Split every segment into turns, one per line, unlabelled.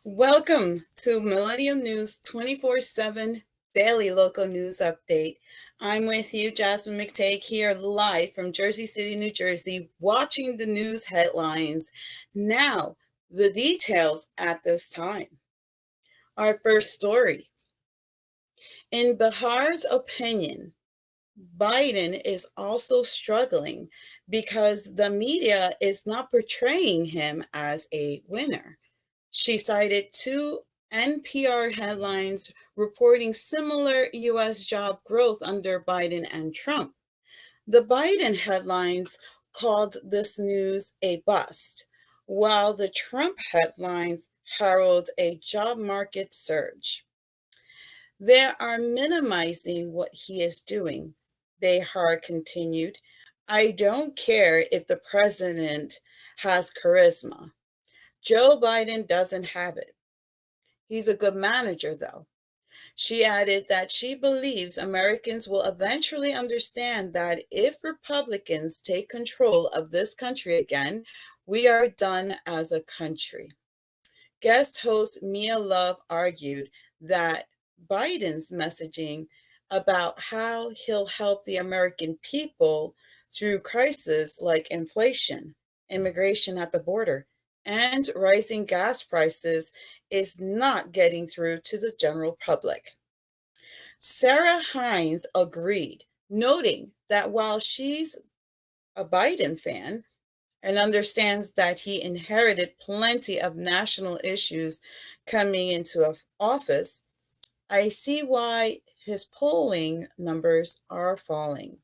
Welcome to Millennium News 24/7 Daily Local News Update. I'm with you, Jasmine McTague, here live from Jersey City, New Jersey, watching the news headlines. Now, the details at this time. Our first story. In Bihar's opinion, Biden is also struggling because the media is not portraying him as a winner. She cited two NPR headlines reporting similar U.S. job growth under Biden and Trump. The Biden headlines called this news a bust, while the Trump headlines herald a job market surge. They are minimizing what he is doing, Behar continued. I don't care if the president has charisma. Joe Biden doesn't have it. He's a good manager, though. She added that she believes Americans will eventually understand that if Republicans take control of this country again, we are done as a country. Guest host Mia Love argued that Biden's messaging about how he'll help the American people through crises like inflation, immigration at the border, and rising gas prices is not getting through to the general public. Sarah Hines agreed, noting that while she's a Biden fan, and understands that he inherited plenty of national issues coming into office, I see why his polling numbers are falling.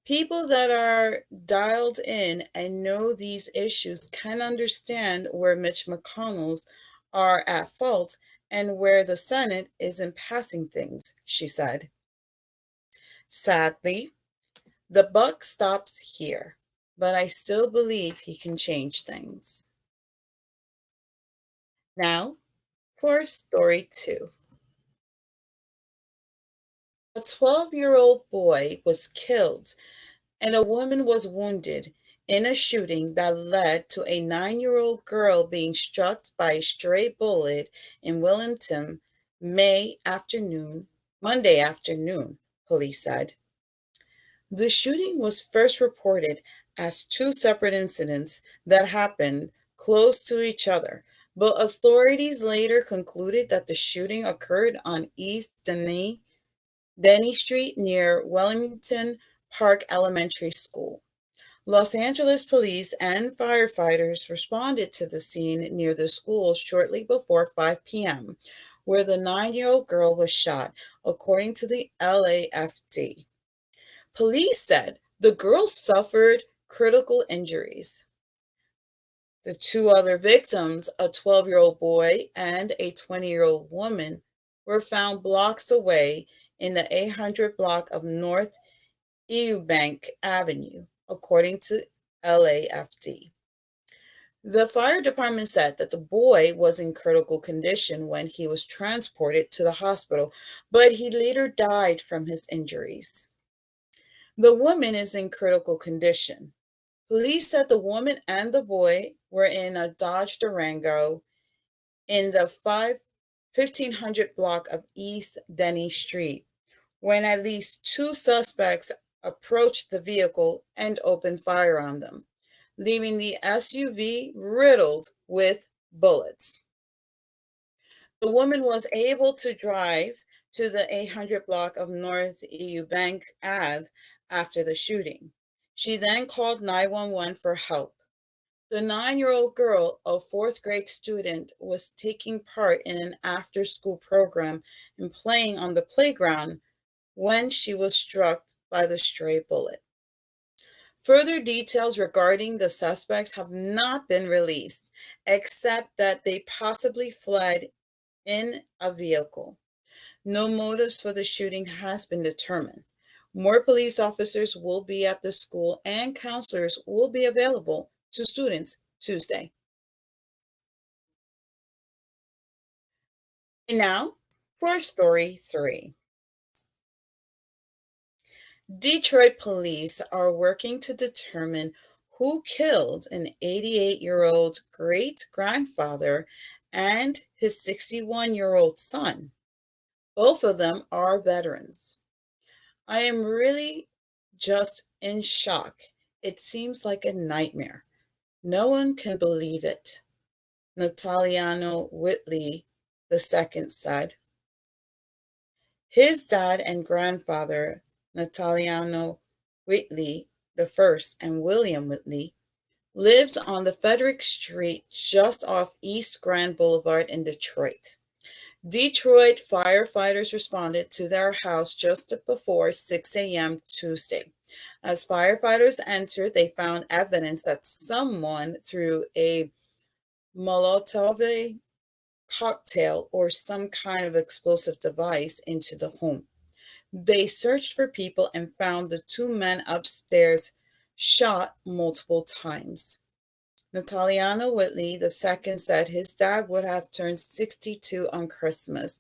People that are dialed in and know these issues can understand where Mitch McConnell's are at fault and where the Senate isn't passing things, she said. Sadly, the buck stops here, but I still believe he can change things. Now, for story two. A 12-year-old boy was killed and a woman was wounded in a shooting that led to a 9-year-old girl being struck by a stray bullet in Wilmington Monday afternoon, police said. The shooting was first reported as two separate incidents that happened close to each other, but authorities later concluded that the shooting occurred on East Denny Street near Wellington Park Elementary School. Los Angeles police and firefighters responded to the scene near the school shortly before 5 p.m., where the 9-year-old girl was shot, according to the LAFD. Police said the girl suffered critical injuries. The two other victims, a 12-year-old boy and a 20-year-old woman, were found blocks away in the 800 block of North Eubank Avenue, according to LAFD. The fire department said that the boy was in critical condition when he was transported to the hospital, but he later died from his injuries. The woman is in critical condition. Police said the woman and the boy were in a Dodge Durango in the 1500 block of East Denny Street when at least two suspects approached the vehicle and opened fire on them, leaving the SUV riddled with bullets. The woman was able to drive to the 800 block of North Eubank Ave after the shooting. She then called 911 for help. The 9-year-old girl, a fourth grade student, was taking part in an after school program and playing on the playground when she was struck by the stray bullet. Further details regarding the suspects have not been released, except that they possibly fled in a vehicle. No motives for the shooting has been determined. More police officers will be at the school and counselors will be available to students Tuesday. Now for story 3. Detroit police are working to determine who killed an 88-year-old great grandfather and his 61-year-old son. Both of them are veterans. I am really just in shock. It seems like a nightmare. No one can believe it. Nataliano Whitley II said. His dad and grandfather, Nataliano Whitley I and William Whitley, lived on the Frederick Street just off East Grand Boulevard in Detroit. Detroit firefighters responded to their house just before 6 a.m. Tuesday. As firefighters entered, they found evidence that someone threw a Molotov cocktail or some kind of explosive device into the home. They searched for people and found the two men upstairs shot multiple times. Nataliano Whitley II said his dad would have turned 62 on Christmas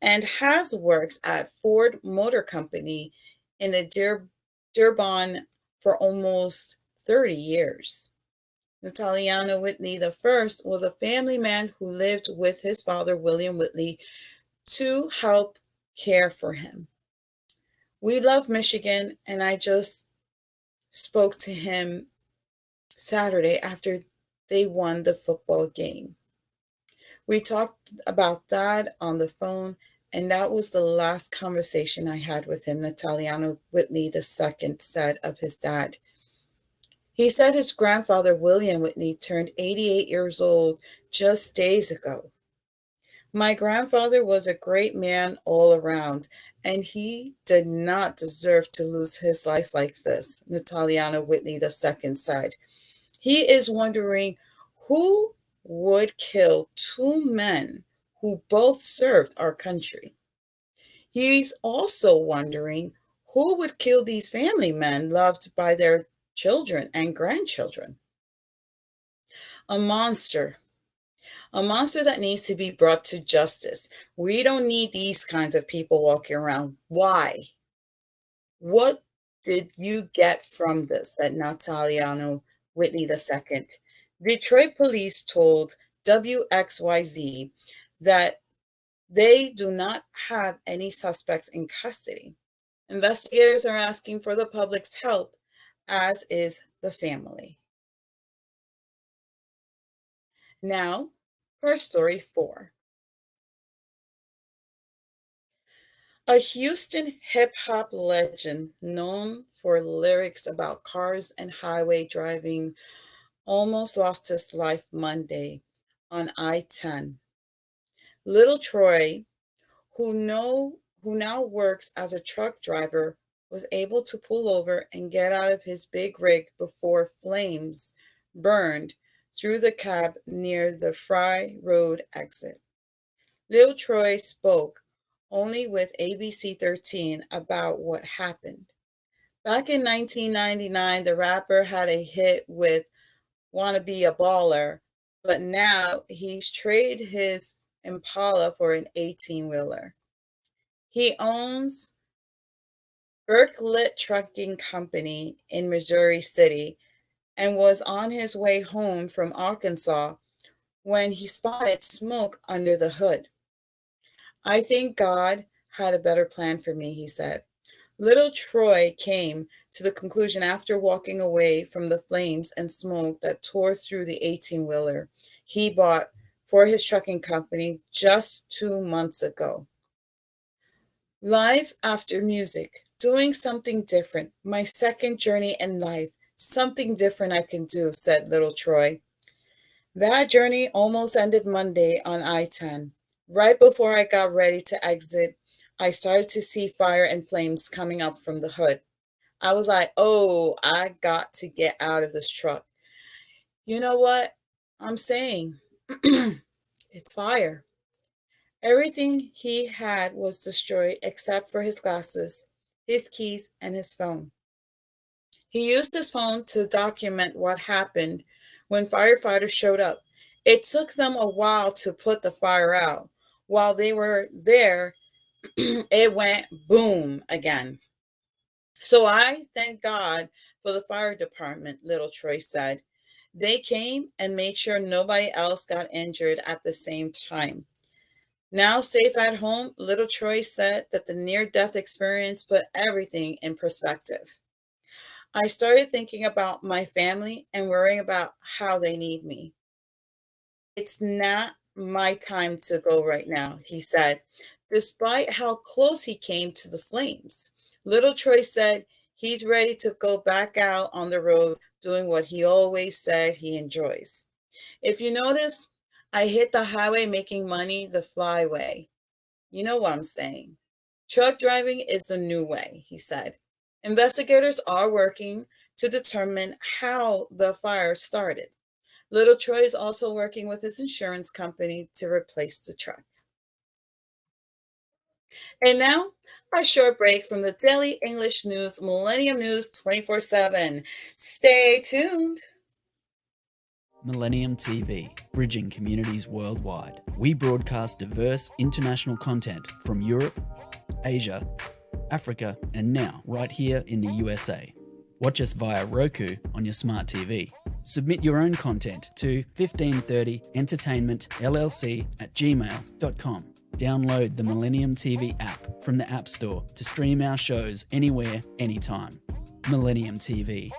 and has worked at Ford Motor Company in the Dearborn for almost 30 years. Nataliano Whitley I was a family man who lived with his father, William Whitley, to help care for him. We love Michigan, and I just spoke to him Saturday after they won the football game. We talked about that on the phone, and that was the last conversation I had with him, Nataliano Whitley II said of his dad. He said his grandfather, William Whitley, turned 88 years old just days ago. My grandfather was a great man all around, and he did not deserve to lose his life like this, Nataliano Whitley II said. He is wondering who would kill two men who both served our country. He's also wondering who would kill these family men loved by their children and grandchildren. A monster. A monster that needs to be brought to justice. We don't need these kinds of people walking around. Why? What did you get from this? Said Nataliano Whitley II. Detroit police told WXYZ that they do not have any suspects in custody. Investigators are asking for the public's help, as is the family. Now, for story 4. A Houston hip hop legend known for lyrics about cars and highway driving almost lost his life Monday on I-10. Little Troy, who now works as a truck driver, was able to pull over and get out of his big rig before flames burned through the cab near the Fry Road exit. Lil Troy spoke only with ABC 13 about what happened. Back in 1999, the rapper had a hit with Wanna Be a Baller, but now he's traded his Impala for an 18-wheeler. He owns Berklet Trucking Company in Missouri City and was on his way home from Arkansas when he spotted smoke under the hood. I think God had a better plan for me, he said. Little Troy came to the conclusion after walking away from the flames and smoke that tore through the 18-wheeler he bought for his trucking company just 2 months ago. Life after music, doing something different, my second journey in life, something different I can do, said little Troy. That journey almost ended Monday on I-10. Right before I got ready to exit, I started to see fire and flames coming up from the hood. I was like, oh, I got to get out of this truck. You know what I'm saying? It's fire. Everything he had was destroyed except for his glasses, his keys, and his phone. He used his phone to document what happened when firefighters showed up. It took them a while to put the fire out. While they were there, it went boom again. So I thank God for the fire department, little Troy said. They came and made sure nobody else got injured at the same time. Now safe at home, little Troy said that the near death experience put everything in perspective. I started thinking about my family and worrying about how they need me. It's not my time to go right now, he said, despite how close he came to the flames. Little Troy said he's ready to go back out on the road doing what he always said he enjoys. If you notice, I hit the highway making money the flyway. You know what I'm saying. Truck driving is the new way, he said. Investigators are working to determine how the fire started. Little Troy is also working with his insurance company to replace the truck. And now, a short break from the Daily English News, Millennium News 24/7. Stay tuned.
Millennium TV, bridging communities worldwide. We broadcast diverse international content from Europe, Asia, Africa, and now right here in the USA. Watch us via Roku on your smart TV. Submit your own content to 1530entertainmentllc@gmail.com. Download the Millennium TV app from the App Store to stream our shows anywhere, anytime. Millennium TV.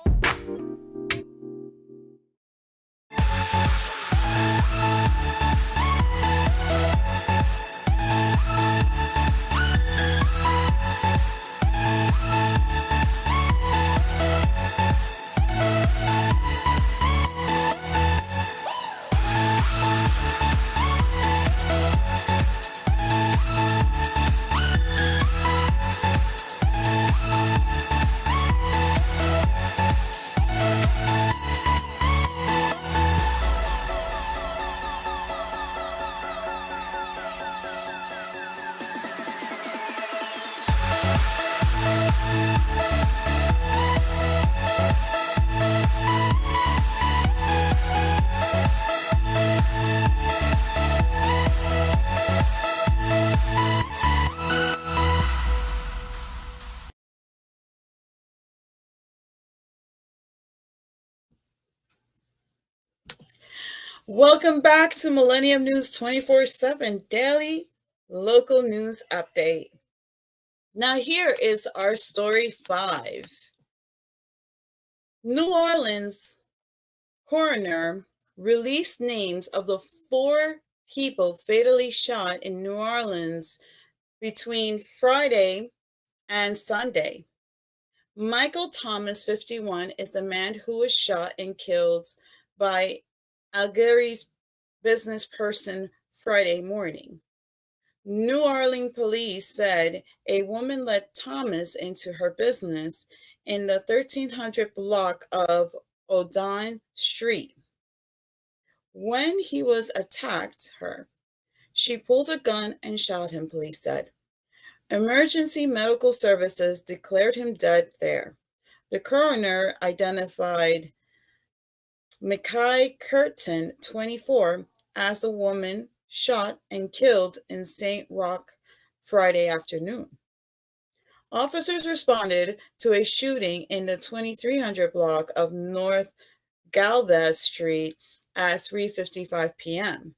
Welcome back to Millennium News 24/7 Daily Local News Update. Now, here is our story 5. New Orleans coroner released names of the 4 people fatally shot in New Orleans between Friday and Sunday. Michael Thomas, 51, is the man who was shot and killed by Algiers business person Friday morning. New Orleans police said a woman let Thomas into her business in the 1300 block of Odon Street. When he was attacked her, she pulled a gun and shot him, police said. Emergency medical services declared him dead there. The coroner identified McKay Curtin, 24, as the woman shot and killed in St. Roch Friday afternoon. Officers responded to a shooting in the 2300 block of North Galvez Street at 3:55 p.m.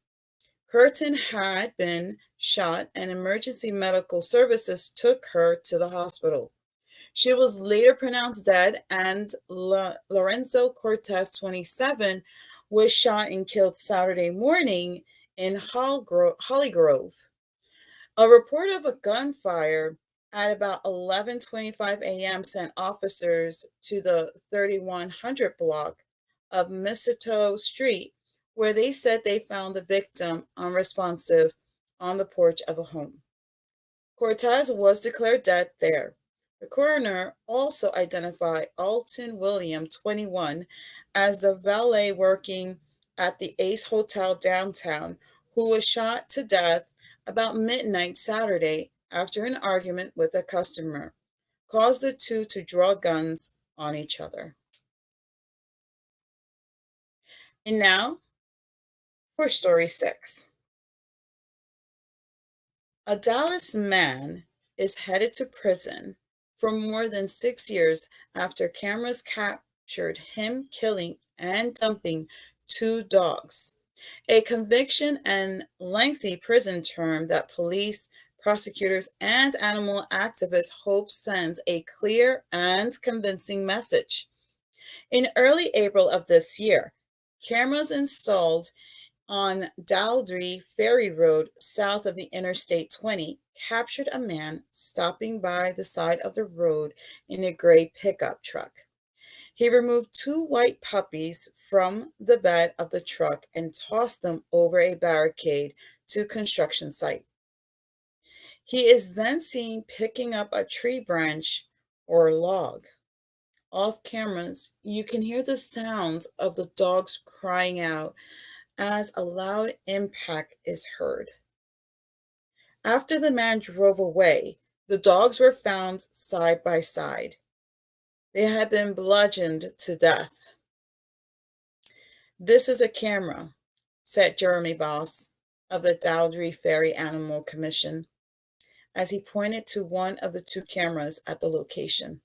Curtin had been shot and emergency medical services took her to the hospital. She was later pronounced dead, and Lorenzo Cortez, 27, was shot and killed Saturday morning in Hollygrove. A report of a gunfire at about 11:25 a.m. sent officers to the 3100 block of Mistletoe Street, where they said they found the victim unresponsive on the porch of a home. Cortez was declared dead there. The coroner also identified Alton William, 21, as the valet working at the Ace Hotel downtown, who was shot to death about midnight Saturday after an argument with a customer caused the two to draw guns on each other. And now for story 6. A Dallas man is headed to prison for more than 6 years after cameras captured him killing and dumping two dogs. A conviction and lengthy prison term that police, prosecutors, and animal activists hope sends a clear and convincing message. In early April of this year, cameras installed on Dowdry Ferry Road, south of the Interstate 20, captured a man stopping by the side of the road in a gray pickup truck. He removed two white puppies from the bed of the truck and tossed them over a barricade to construction site. He is then seen picking up a tree branch or log. Off cameras, you can hear the sounds of the dogs crying out as a loud impact is heard. After the man drove away, the dogs were found side by side. They had been bludgeoned to death. "This is a camera," said Jeremy Boss of the Dowdry Ferry Animal Commission as he pointed to one of the two cameras at the location.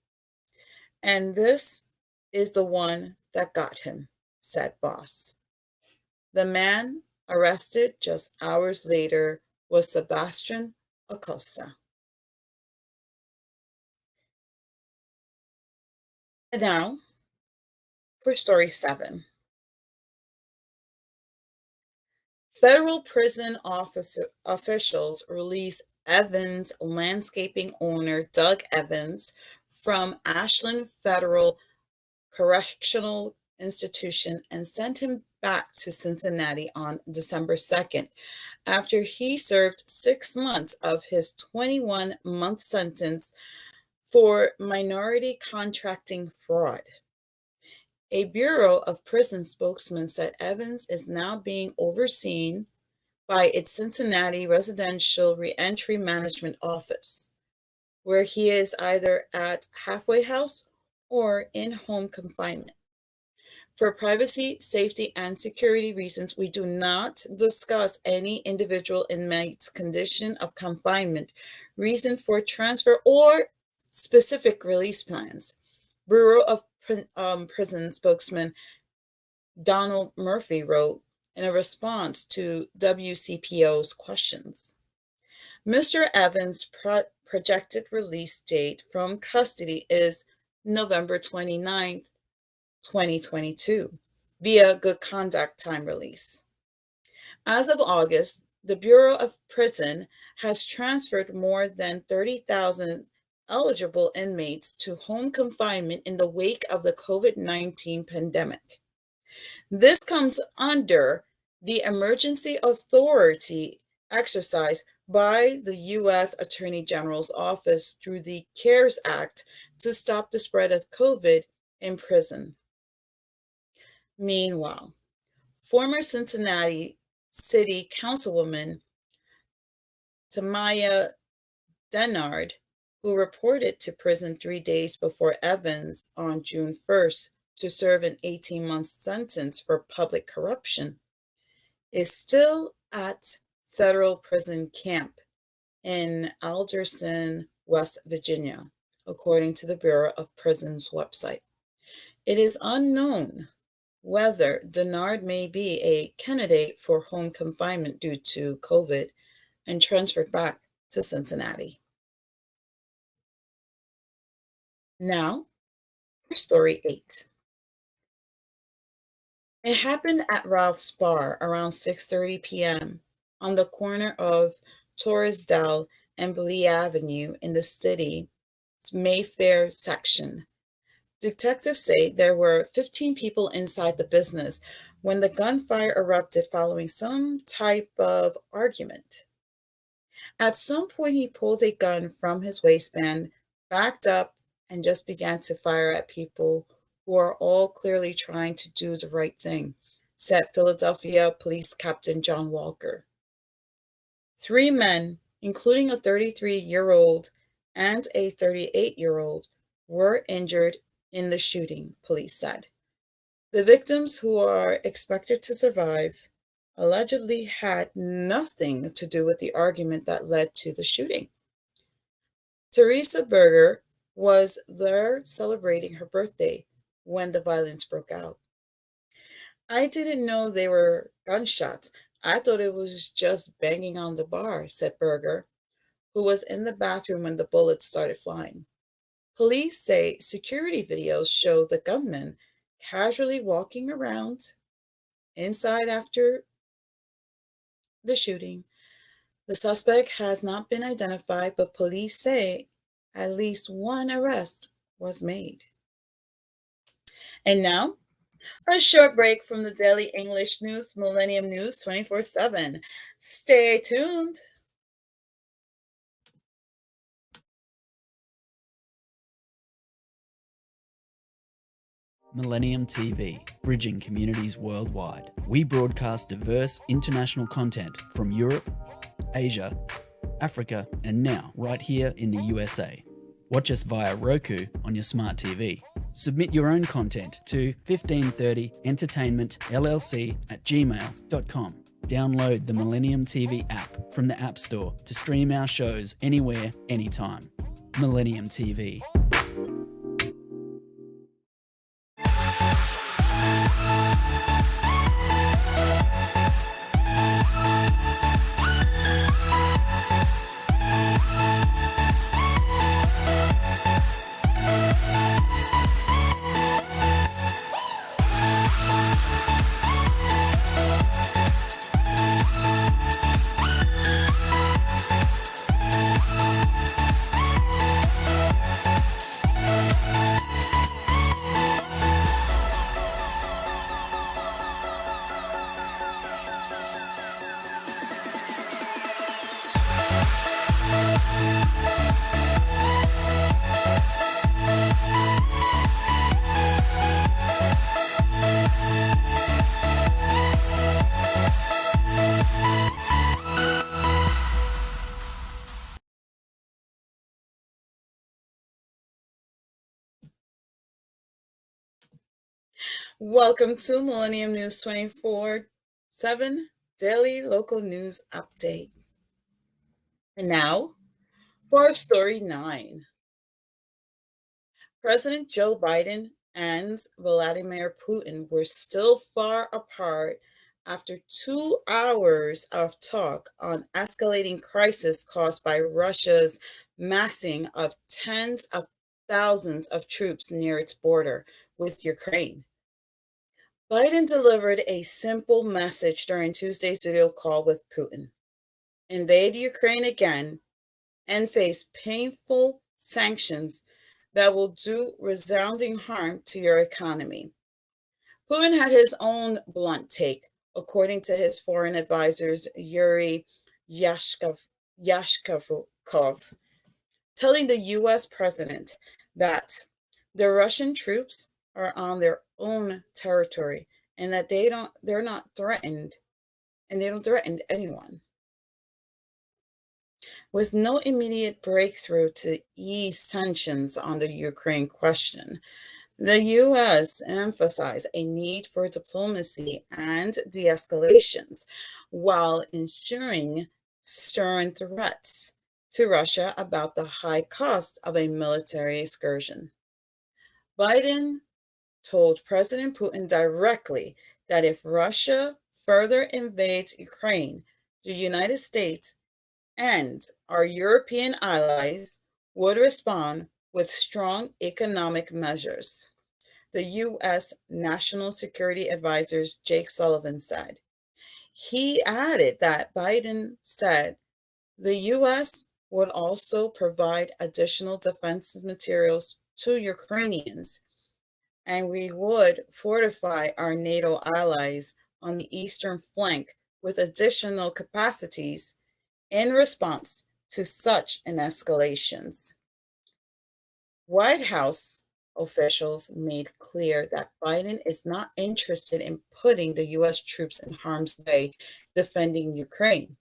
"And this is the one that got him," said Boss. The man arrested just hours later was Sebastian Acosta. And now for story 7. Federal prison officials release Evans landscaping owner Doug Evans from Ashland Federal Correctional Institution and sent him back to Cincinnati on December 2nd after he served 6 months of his 21-month sentence for minority contracting fraud. A Bureau of Prison spokesman said Evans is now being overseen by its Cincinnati Residential Reentry Management Office, where he is either at halfway house or in home confinement. For privacy, safety, and security reasons, we do not discuss any individual inmate's condition of confinement, reason for transfer, or specific release plans. Bureau of Prison spokesman Donald Murphy wrote in a response to WCPO's questions. Mr. Evans' projected release date from custody is November 29th, 2022, via good conduct time release. As of August, the Bureau of Prison has transferred more than 30,000 eligible inmates to home confinement in the wake of the COVID-19 pandemic. This comes under the emergency authority exercised by the U.S. Attorney General's office through the CARES Act to stop the spread of COVID in prison. Meanwhile, former Cincinnati City Councilwoman Tamaya Denard, who reported to prison 3 days before Evans on June 1st to serve an 18-month sentence for public corruption, is still at federal prison camp in Alderson, West Virginia, according to the Bureau of Prisons website. It is unknown whether Denard may be a candidate for home confinement due to COVID and transferred back to Cincinnati. Now, for story 8. It happened at Ralph's Bar around 6:30 p.m. on the corner of Torresdale and Blee Avenue in the city's Mayfair section. Detectives say there were 15 people inside the business when the gunfire erupted following some type of argument. At some point, he pulled a gun from his waistband, backed up, and just began to fire at people who are all clearly trying to do the right thing, said Philadelphia Police Captain John Walker. 3 men, including a 33-year-old and a 38-year-old, were injured in the shooting, police said. The victims, who are expected to survive, allegedly had nothing to do with the argument that led to the shooting. Teresa Berger was there celebrating her birthday when the violence broke out. I didn't know they were gunshots. I thought it was just banging on the bar, said Berger, who was in the bathroom when the bullets started flying. Police say security videos show the gunman casually walking around inside after the shooting. The suspect has not been identified, but police say at least one arrest was made. And now, a short break from the daily English news, Millennium News 24/7. Stay tuned.
Millennium TV, bridging communities worldwide. We broadcast diverse international content from Europe, Asia, Africa, and now right here in the USA. Watch us via Roku on your smart TV. Submit your own content to 1530entertainmentllc@gmail.com. Download the Millennium TV app from the App Store to stream our shows anywhere, anytime. Millennium TV.
Welcome to Millennium News 24/7 Daily Local News Update. And now for story 9. President Joe Biden and Vladimir Putin were still far apart after 2 hours of talk on escalating crisis caused by Russia's massing of tens of thousands of troops near its border with Ukraine. Biden delivered a simple message during Tuesday's video call with Putin: invade Ukraine again and face painful sanctions that will do resounding harm to your economy. Putin had his own blunt take, according to his foreign advisors Yuri Yashkovkov, telling the U.S. president that the Russian troops are on their own territory and that they're not threatened and they don't threaten anyone. With no immediate breakthrough to ease tensions on the Ukraine question, the U.S. emphasized a need for diplomacy and de-escalations while ensuring stern threats to Russia about the high cost of a military excursion. Biden told President Putin directly that if Russia further invades Ukraine, the United States and our European allies would respond with strong economic measures, the U.S. National Security Advisor Jake Sullivan said. He added that Biden said the U.S. would also provide additional defense materials to Ukrainians, and we would fortify our NATO allies on the eastern flank with additional capacities in response to such an escalations. White House officials made clear that Biden is not interested in putting the U.S. troops in harm's way defending Ukraine.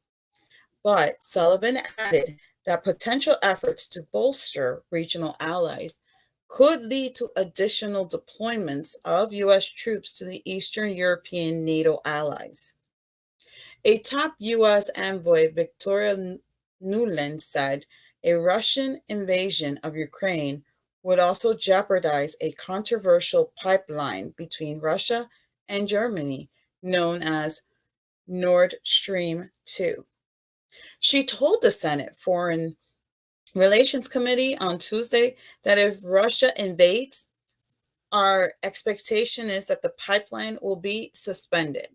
But Sullivan added that potential efforts to bolster regional allies could lead to additional deployments of U.S. troops to the Eastern European NATO allies. A top U.S. envoy, Victoria Nuland, said a Russian invasion of Ukraine would also jeopardize a controversial pipeline between Russia and Germany known as Nord Stream 2. She told the Senate Foreign Relations Committee on Tuesday that if Russia invades, our expectation is that the pipeline will be suspended.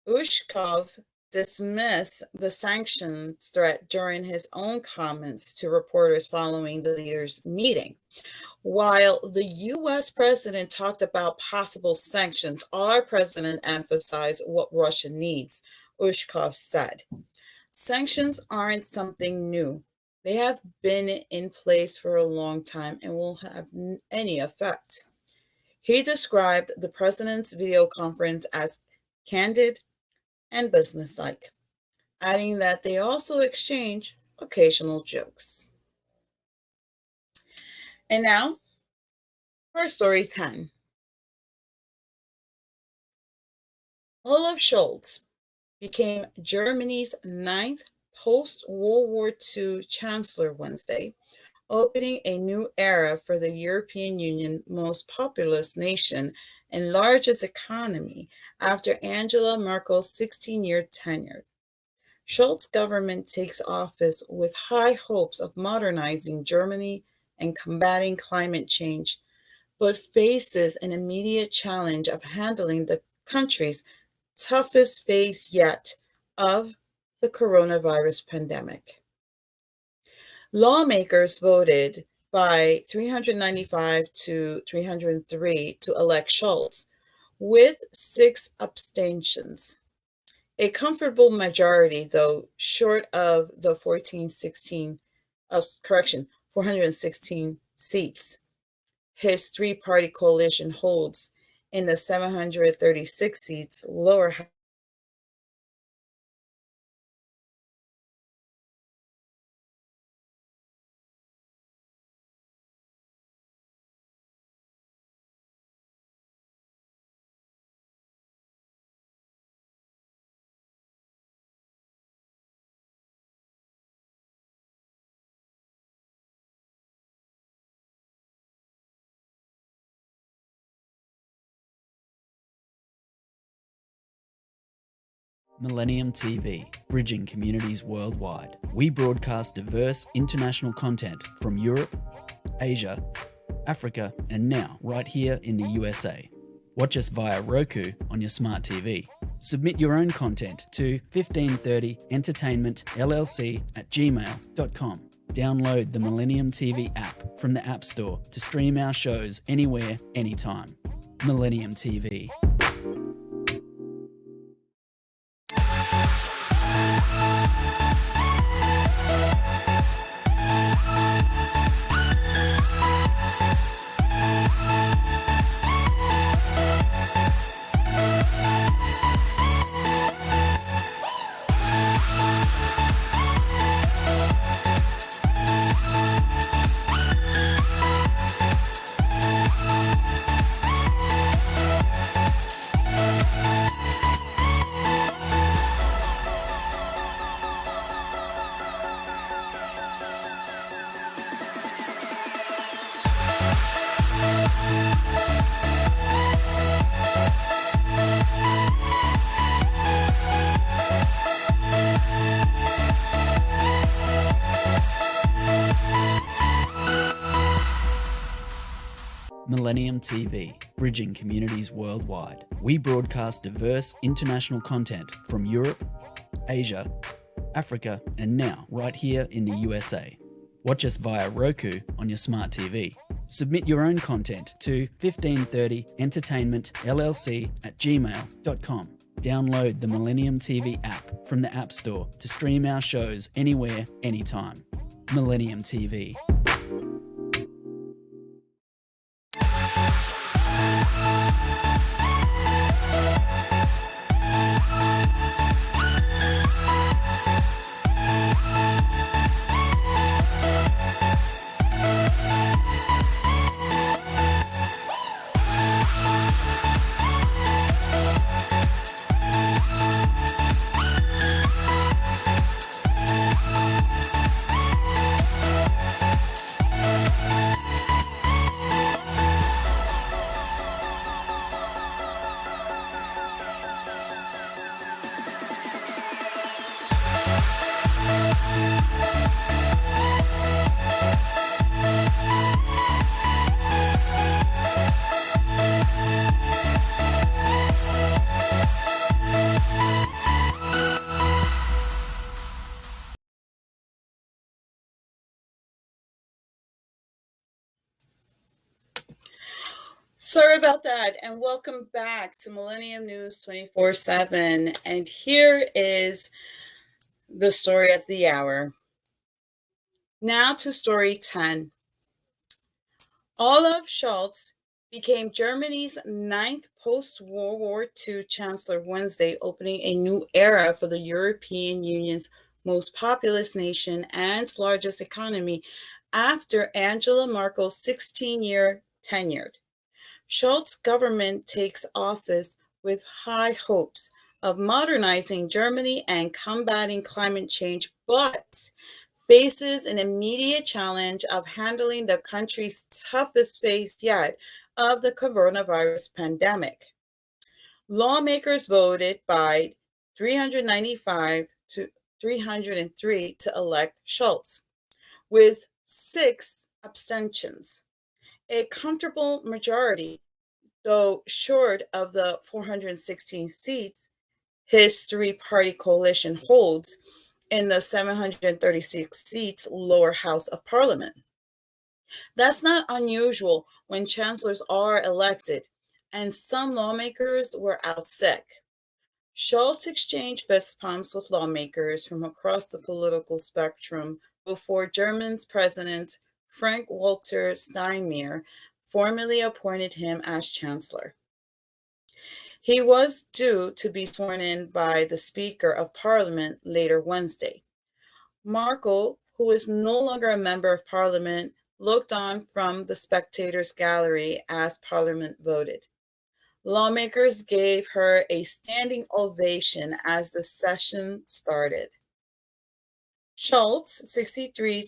Ushkov dismissed the sanctions threat during his own comments to reporters following the leaders' meeting. While the U.S. president talked about possible sanctions, our president emphasized what Russia needs, Ushkov said. Sanctions aren't something new. They have been in place for a long time and won't have any effect. He described the president's video conference as candid and businesslike, adding that they also exchange occasional jokes. And now for story 10. Olaf Scholz became Germany's ninth post-World War II chancellor Wednesday, opening a new era for the European Union most populous nation and largest economy after Angela Merkel's 16-year tenure. Scholz's government takes office with high hopes of modernizing Germany and combating climate change, but faces an immediate challenge of handling the country's toughest phase yet of the coronavirus pandemic. Lawmakers voted by 395 to 303 to elect Scholz, with 6 abstentions. A comfortable majority, though short of the 416 seats his three-party coalition holds in the 736 seats lower house.
Millennium TV, bridging communities worldwide. We broadcast diverse international content from Europe, Asia, Africa, and now right here in the USA. Watch us via Roku on your smart TV. Submit your own content to 1530entertainmentllc@gmail.com. Download the Millennium TV app from the App Store to stream our shows anywhere, anytime. Millennium TV. Millennium TV, bridging communities worldwide. We broadcast diverse international content from Europe, Asia, Africa, and now right here in the USA. Watch us via Roku on your smart TV. Submit your own content to 1530entertainmentllc@gmail.com. Download the Millennium TV app from the App Store to stream our shows anywhere, anytime. Millennium TV.
Sorry about that, and welcome back to Millennium News 24/7. And here is the story of the hour. Now to story 10. Olaf Scholz became Germany's ninth post-World War II chancellor Wednesday, opening a new era for the European Union's most populous nation and largest economy after Angela Merkel's 16-year tenure. Scholz's government takes office with high hopes of modernizing Germany and combating climate change, but faces an immediate challenge of handling the country's toughest phase yet of the coronavirus pandemic. Lawmakers voted by 395 to 303 to elect Scholz, with 6 abstentions. A comfortable majority, though short of the 416 seats his three-party coalition holds in the 736 seats lower house of parliament. That's not unusual when chancellors are elected, and some lawmakers were out sick. Schultz exchanged fist bumps with lawmakers from across the political spectrum before Germany's president Frank-Walter Steinmeier formally appointed him as chancellor. He was due to be sworn in by the Speaker of Parliament later Wednesday. Merkel, who is no longer a member of Parliament, looked on from the spectators' gallery as Parliament voted. Lawmakers gave her a standing ovation as the session started. Scholz, 63,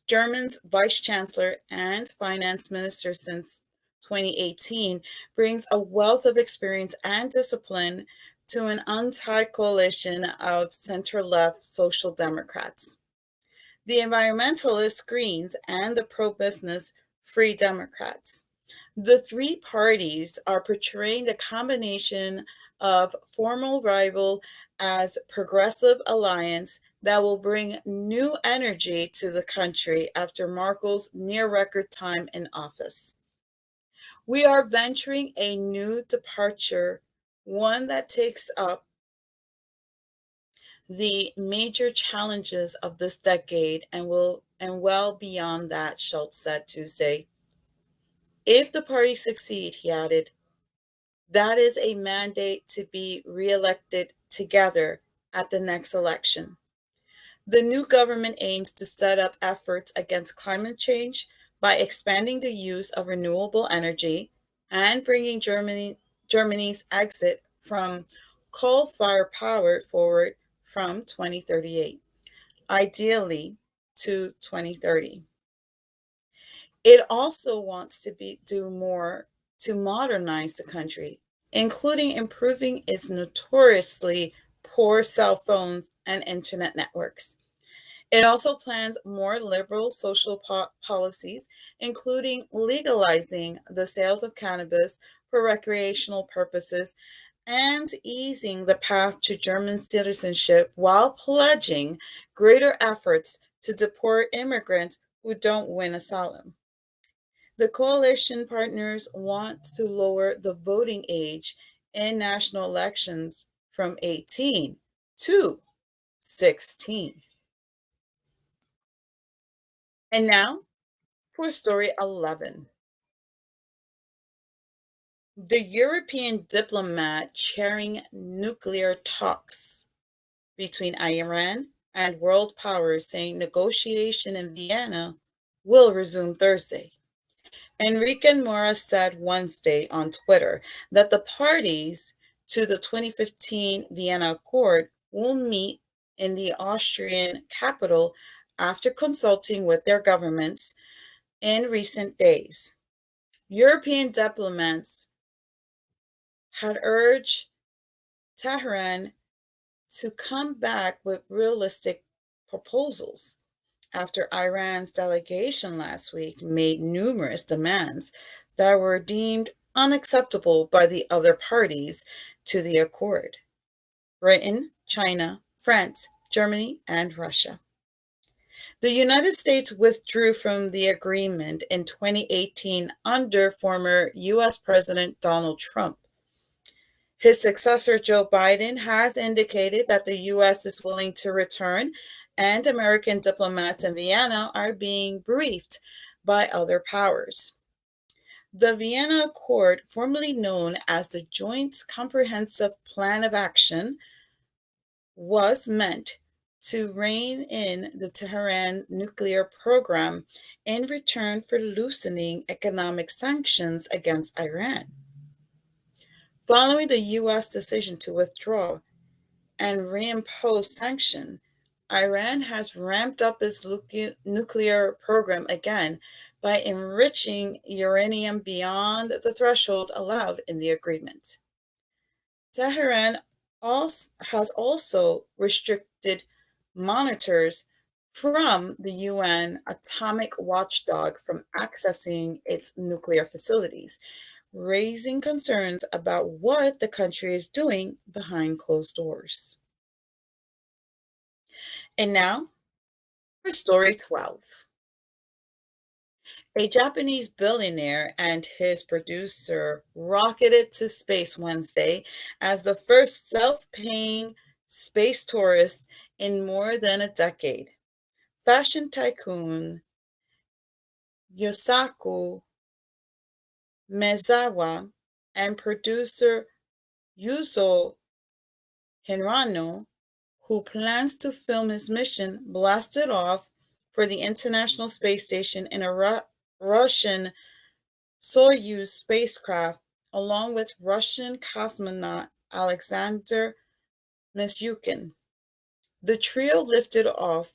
Germany's vice chancellor and finance minister since 2018, brings a wealth of experience and discipline to an untied coalition of center-left social democrats. The environmentalist Greens and the pro-business Free Democrats. The three parties are portraying the combination of formal rival as progressive alliance that will bring new energy to the country after Merkel's near record time in office. We are venturing a new departure, one that takes up the major challenges of this decade and well beyond that, Schultz said Tuesday. If the party succeed, he added, that is a mandate to be reelected together at the next election. The new government aims to set up efforts against climate change by expanding the use of renewable energy and bringing Germany's exit from coal-fired power forward from 2038, ideally to 2030. It also wants to do more to modernize the country, including improving its notoriously poor cell phones and internet networks. It also plans more liberal social policies, including legalizing the sales of cannabis for recreational purposes and easing the path to German citizenship while pledging greater efforts to deport immigrants who don't win asylum. The coalition partners want to lower the voting age in national elections from 18 to 16. And now for story 11. The European diplomat chairing nuclear talks between Iran and world powers saying negotiation in Vienna will resume Thursday. Enrique Mora said Wednesday on Twitter that the parties to the 2015 Vienna Accord will meet in the Austrian capital after consulting with their governments in recent days. European diplomats had urged Tehran to come back with realistic proposals after Iran's delegation last week made numerous demands that were deemed unacceptable by the other parties to the accord: Britain, China, France, Germany, and Russia. The United States withdrew from the agreement in 2018 under former U.S. President Donald Trump. His successor, Joe Biden, has indicated that the U.S. is willing to return, and American diplomats in Vienna are being briefed by other powers. The Vienna Accord, formerly known as the Joint Comprehensive Plan of Action, was meant to rein in the Tehran nuclear program in return for loosening economic sanctions against Iran. Following the U.S. decision to withdraw and reimpose sanctions, Iran has ramped up its nuclear program again by enriching uranium beyond the threshold allowed in the agreement. Tehran has also restricted monitors from the UN atomic watchdog from accessing its nuclear facilities, raising concerns about what the country is doing behind closed doors. And now for story 12. A Japanese billionaire and his producer rocketed to space Wednesday as the first self-paying space tourist in more than a decade. Fashion tycoon Yosaku Maezawa and producer Yuzo Hirano, who plans to film his mission, blasted off for the International Space Station in a Russian Soyuz spacecraft, along with Russian cosmonaut Alexander Misyukhin. The trio lifted off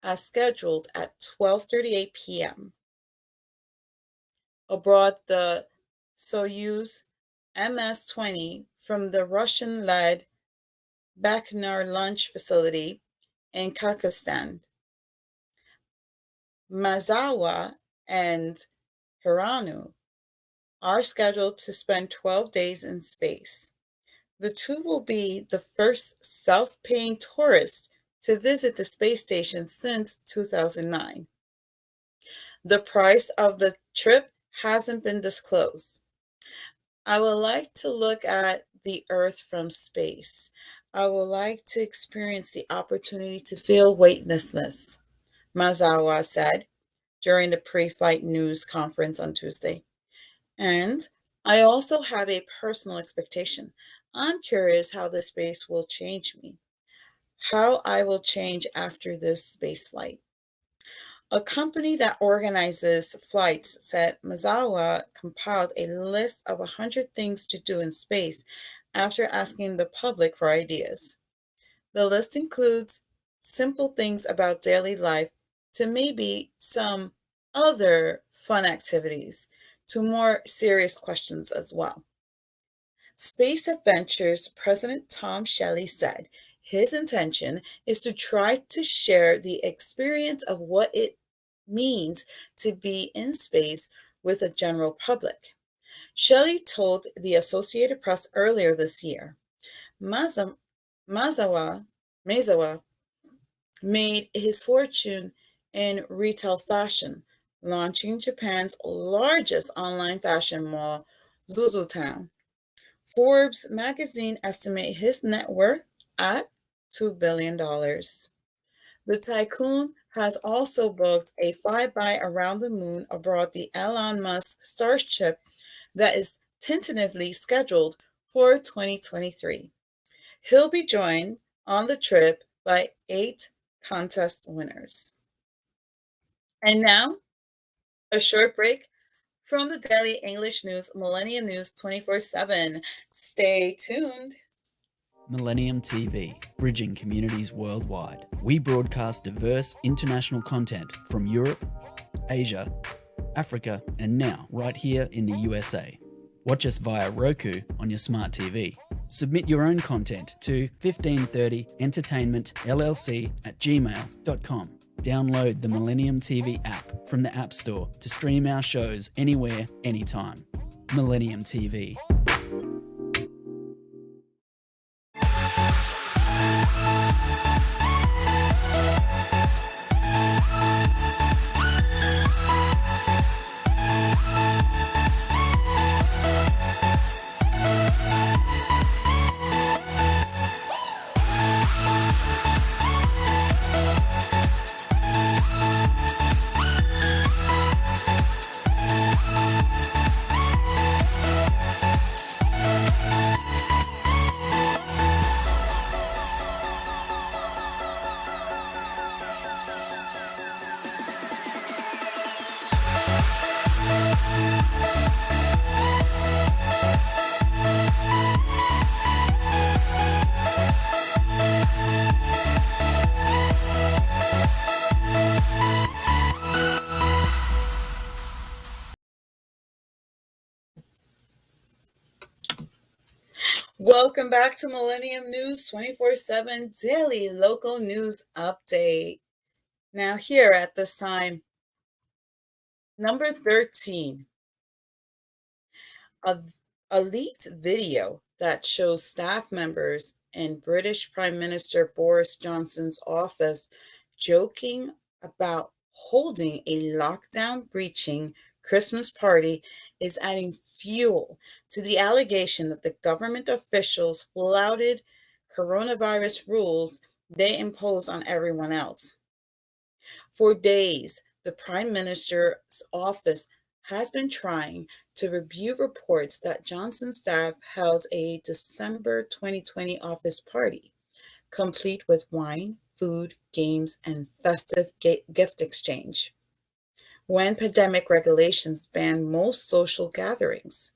as scheduled at 12:38 p.m. aboard the Soyuz MS-20 from the Russian-led Baikonur launch facility in Kazakhstan. Maezawa and Hirano are scheduled to spend 12 days in space. The two will be the first self-paying tourists to visit the space station since 2009. The price of the trip hasn't been disclosed. I would like to look at the Earth from space. I would like to experience the opportunity to feel weightlessness, Maezawa said during the pre-flight news conference on Tuesday. And I also have a personal expectation. I'm curious how this space will change me, how I will change after this space flight. A company that organizes flights said Maezawa compiled a list of 100 things to do in space after asking the public for ideas. The list includes simple things about daily life to maybe some other fun activities to more serious questions as well. Space Adventures President Tom Shelley said his intention is to try to share the experience of what it means to be in space with the general public. Shelley told the Associated Press earlier this year, Maezawa made his fortune in retail fashion, launching Japan's largest online fashion mall, Zuzutown. Forbes magazine estimates his net worth at $2 billion. The tycoon has also booked a flyby around the moon aboard the Elon Musk Starship that is tentatively scheduled for 2023. He'll be joined on the trip by 8 contest winners. And now, a short break from the Daily English News, Millennium News 24/7. Stay tuned.
Millennium TV, bridging communities worldwide. We broadcast diverse international content from Europe, Asia, Africa, and now right here in the USA. Watch us via Roku on your smart TV. Submit your own content to 1530entertainmentllc@gmail.com. Download the Millennium TV app from the App Store to stream our shows anywhere, anytime. Millennium TV.
Welcome back to Millennium News 24/7 Daily Local News Update. Now, here at this time, number 13, a leaked video that shows staff members in British Prime Minister Boris Johnson's office joking about holding a lockdown breaching Christmas party is adding fuel to the allegation that the government officials flouted coronavirus rules they impose on everyone else. For days, the Prime Minister's office has been trying to rebut reports that Johnson's staff held a December 2020 office party, complete with wine, food, games, and festive gift exchange, when pandemic regulations banned most social gatherings.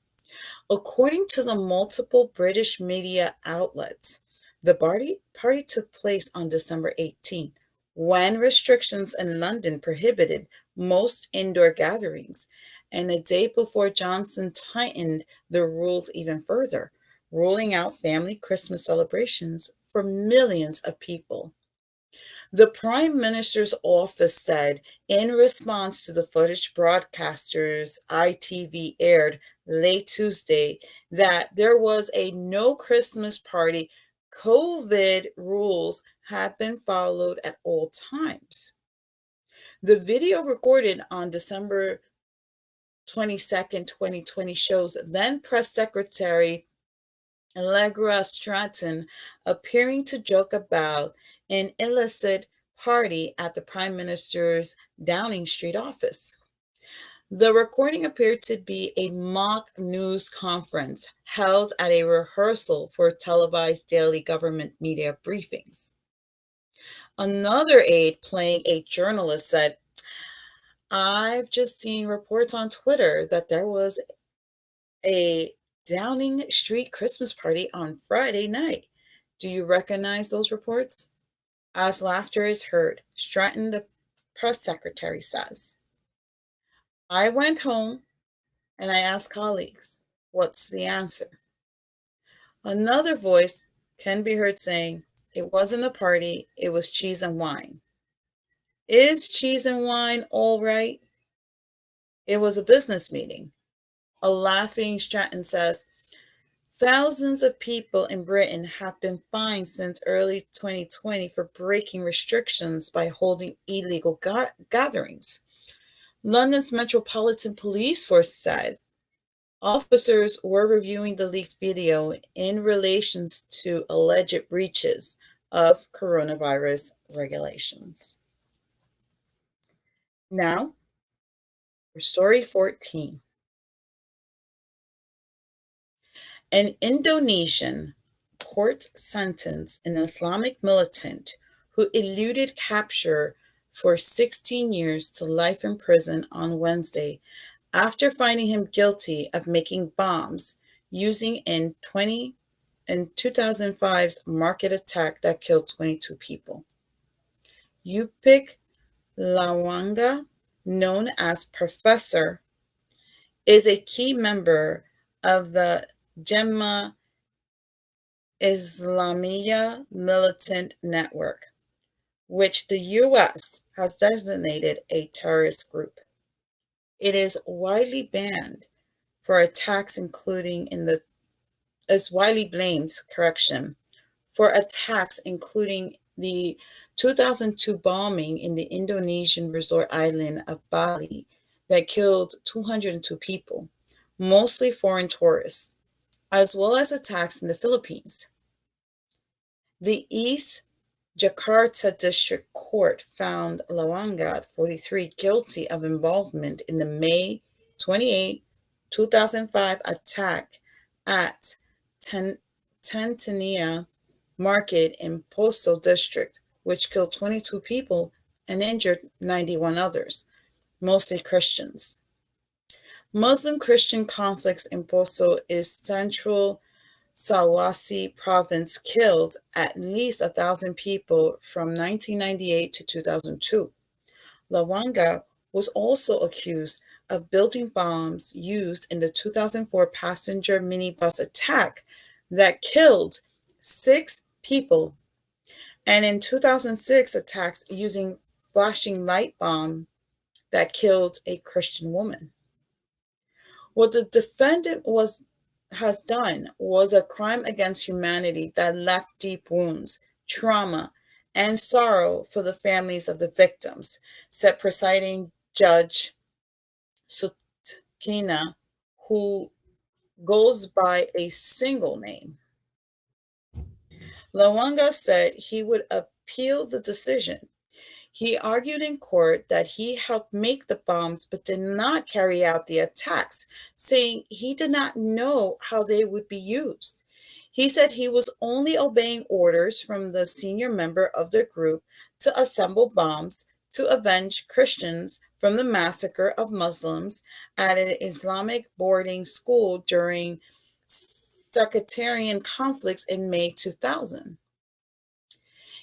According to the multiple British media outlets, the party took place on December 18th, when restrictions in London prohibited most indoor gatherings, and a day before Johnson tightened the rules even further, ruling out family Christmas celebrations for millions of people. The Prime Minister's office said in response to the footage broadcasters ITV aired late Tuesday that there was a no Christmas party. COVID rules have been followed at all times. The video recorded on December 22nd, 2020 shows then Press Secretary Allegra Stratton appearing to joke about an illicit party at the Prime Minister's Downing Street office. The recording appeared to be a mock news conference held at a rehearsal for televised daily government media briefings. Another aide playing a journalist said, "I've just seen reports on Twitter that there was a Downing Street Christmas party on Friday night. Do you recognize those reports?" As laughter is heard, Stratton, the press secretary, says, "I went home and I asked colleagues, what's the answer?" Another voice can be heard saying, "It wasn't a party, it was cheese and wine." Is cheese and wine all right? It was a business meeting. A laughing Stratton says, "Thousands of people in Britain have been fined since early 2020 for breaking restrictions by holding illegal gatherings." London's Metropolitan Police Force said officers were reviewing the leaked video in relation to alleged breaches of coronavirus regulations. Now, for story 14. An Indonesian court sentenced an Islamic militant who eluded capture for 16 years to life in prison on Wednesday after finding him guilty of making bombs using in 2005's market attack that killed 22 people. Upik Lawanga, known as Professor, is a key member of the Jemaah Islamia militant network, which the U.S. has designated a terrorist group. It is widely banned for attacks including in the is widely blamed, for attacks including the 2002 bombing in the Indonesian resort island of Bali that killed 202 people, mostly foreign tourists, as well as attacks in the Philippines. The East Jakarta District Court found Lawanga, 43, guilty of involvement in the May 28, 2005 attack at Tantania Market in Poso District, which killed 22 people and injured 91 others, mostly Christians. Muslim-Christian conflicts in Poso is central Sulawesi province killed at least 1,000 people from 1998 to 2002. Lawanga was also accused of building bombs used in the 2004 passenger minibus attack that killed 6 people, and in 2006 attacks using flashing light bomb that killed a Christian woman. What the defendant has done was a crime against humanity that left deep wounds, trauma, and sorrow for the families of the victims, said presiding Judge Sutkina, who goes by a single name. Lawanga said he would appeal the decision. He argued in court that he helped make the bombs but did not carry out the attacks, saying he did not know how they would be used. He said he was only obeying orders from the senior member of the group to assemble bombs to avenge Christians from the massacre of Muslims at an Islamic boarding school during sectarian conflicts in May 2000.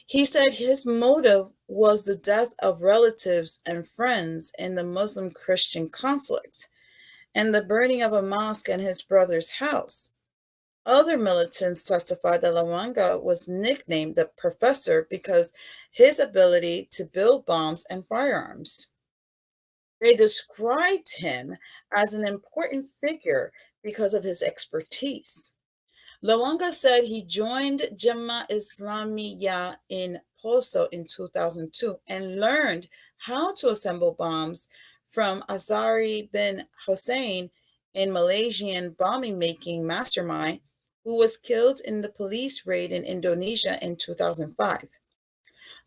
He said his motive was the death of relatives and friends in the Muslim-Christian conflict and the burning of a mosque and his brother's house. Other militants testified that Lawanga was nicknamed the Professor because his ability to build bombs and firearms. They described him as an important figure because of his expertise. Lawanga said he joined Jemaah Islamiyah in Poso in 2002 and learned how to assemble bombs from Azari bin Hussein, a Malaysian bombing-making mastermind who was killed in the police raid in Indonesia in 2005.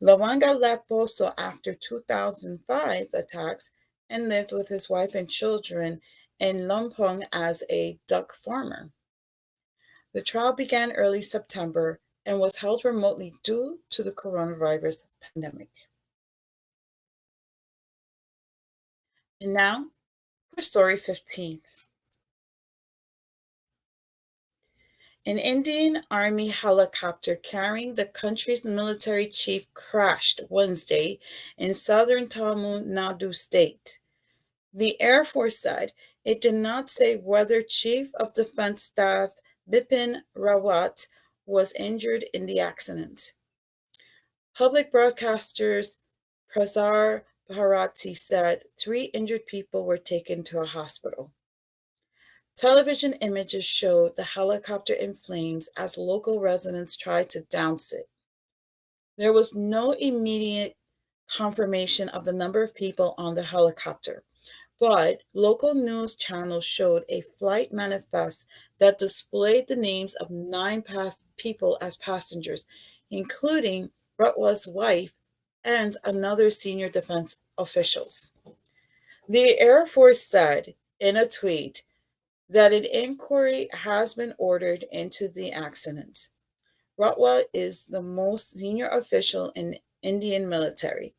Lawanga left Poso after 2005 attacks and lived with his wife and children in Lampung as a duck farmer. The trial began early September and was held remotely due to the coronavirus pandemic. And now for story 15. An Indian Army helicopter carrying the country's military chief crashed Wednesday in southern Tamil Nadu state. The Air Force said it did not say whether Chief of Defense Staff Bipin Rawat was injured in the accident. Public broadcasters Prasar Bharati said 3 injured people were taken to a hospital. Television images showed the helicopter in flames as local residents tried to douse it. There was no immediate confirmation of the number of people on the helicopter, but local news channels showed a flight manifest that displayed the names of 9 people as passengers, including Ratwa's wife and another senior defense officials. The Air Force said in a tweet that an inquiry has been ordered into the accident. Ratwa is the most senior official in Indian military.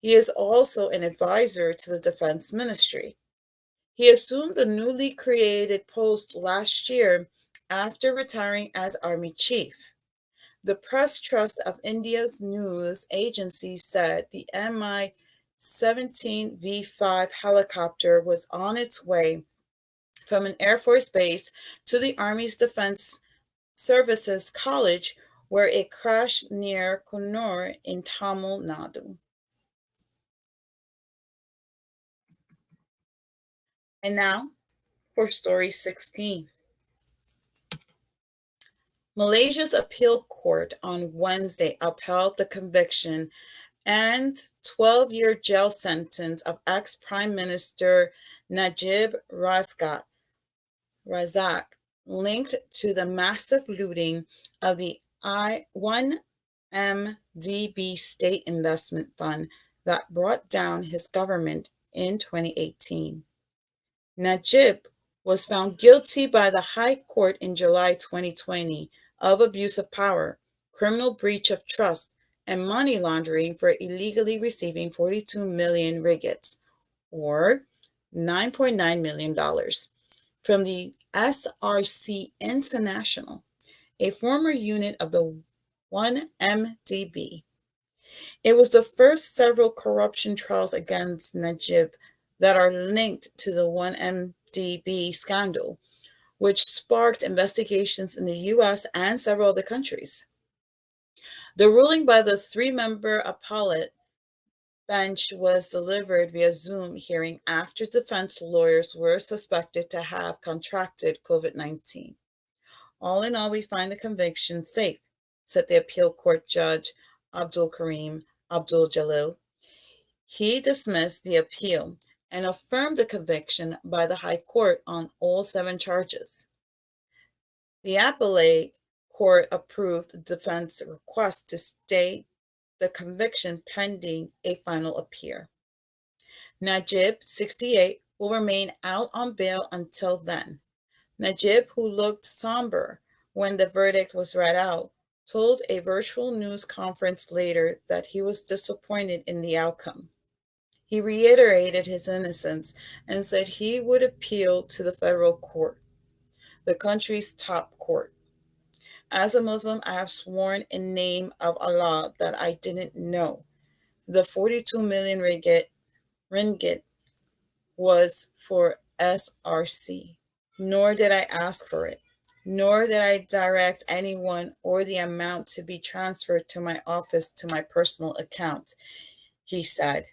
He is also an advisor to the Defense Ministry. He assumed the newly created post last year after retiring as Army Chief. The Press Trust of India's news agency said the Mi-17V5 helicopter was on its way from an Air Force base to the Army's Defense Services College, where it crashed near Connor in Tamil Nadu. And now for Story 16. Malaysia's appeal court on Wednesday upheld the conviction and 12-year jail sentence of ex-Prime Minister Najib Razak linked to the massive looting of the I-1MDB state investment fund that brought down his government in 2018. Najib was found guilty by the High Court in July 2020 of abuse of power, criminal breach of trust, and money laundering for illegally receiving 42 million ringgits, or $9.9 million, from the SRC International, a former unit of the 1MDB. It was the first several corruption trials against Najib that are linked to the 1MDB scandal, which sparked investigations in the US and several other countries. The ruling by the three-member appellate bench was delivered via Zoom hearing after defense lawyers were suspected to have contracted COVID-19. All in all, we find the conviction safe, said the appeal court judge Abdul Karim Abdul Jalil. He dismissed the appeal and affirmed the conviction by the High Court on all 7 charges. The appellate court approved the defense request to stay the conviction pending a final appeal. Najib, 68, will remain out on bail until then. Najib, who looked somber when the verdict was read out, told a virtual news conference later that he was disappointed in the outcome. He reiterated his innocence and said he would appeal to the federal court, the country's top court. As a Muslim, I have sworn in name of Allah that I didn't know the 42 million ringgit was for SRC, nor did I ask for it, nor did I direct anyone or the amount to be transferred to my office to my personal account, he said.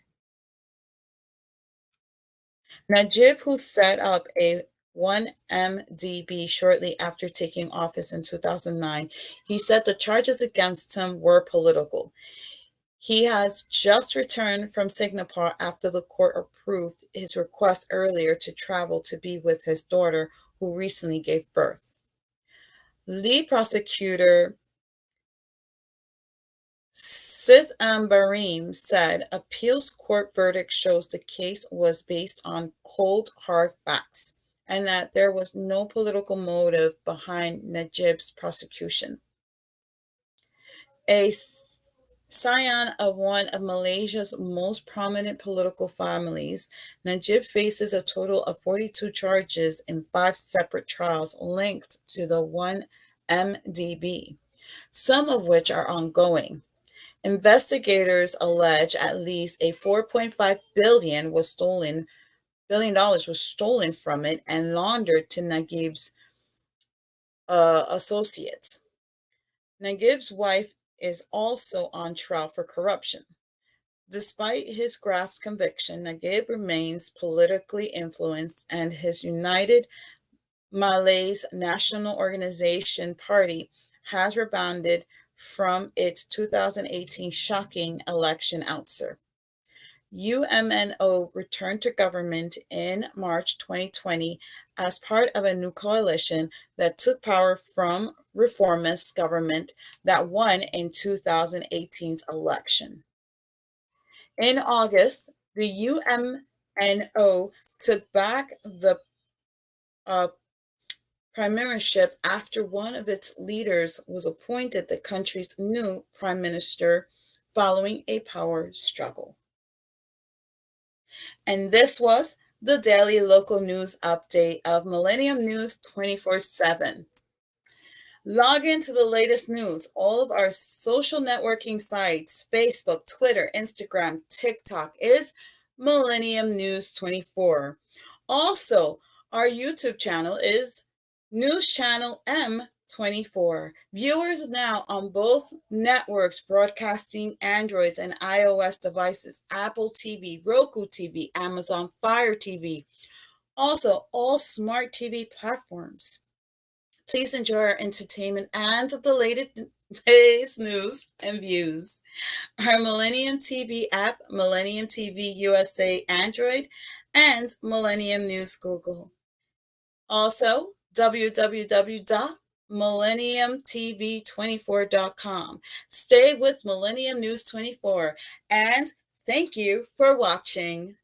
Najib, who set up a 1MDB shortly after taking office in 2009, he said the charges against him were political. He has just returned from Singapore after the court approved his request earlier to travel to be with his daughter, who recently gave birth. Lead prosecutor Sith Barim said appeals court verdict shows the case was based on cold, hard facts and that there was no political motive behind Najib's prosecution. A scion of one of Malaysia's most prominent political families, Najib faces a total of 42 charges in 5 separate trials linked to the 1MDB, some of which are ongoing. Investigators allege at least a $4.5 billion was stolen from it and laundered to Najib's associates. Najib's wife is also on trial for corruption. Despite his graft conviction, Najib remains politically influenced, and his United Malays National Organization Party has rebounded from its 2018 shocking election ouster. UMNO returned to government in March 2020 as part of a new coalition that took power from reformist government that won in 2018's election. In August, the UMNO took back the premiership after one of its leaders was appointed the country's new prime minister following a power struggle. And this was the daily local news update of Millennium News 24/7. Log into the latest news, all of our social networking sites, Facebook, Twitter, Instagram, TikTok, is Millennium News 24. Also, our YouTube channel is News Channel M 24. Viewers now on both networks broadcasting Androids and iOS devices, Apple TV, Roku TV, Amazon Fire TV, also all smart TV platforms. Please enjoy our entertainment and the latest news and views. Our Millennium TV app, Millennium TV USA Android, and Millennium News Google. Also, www.millenniumtv24.com. Stay with Millennium News 24, and thank you for watching.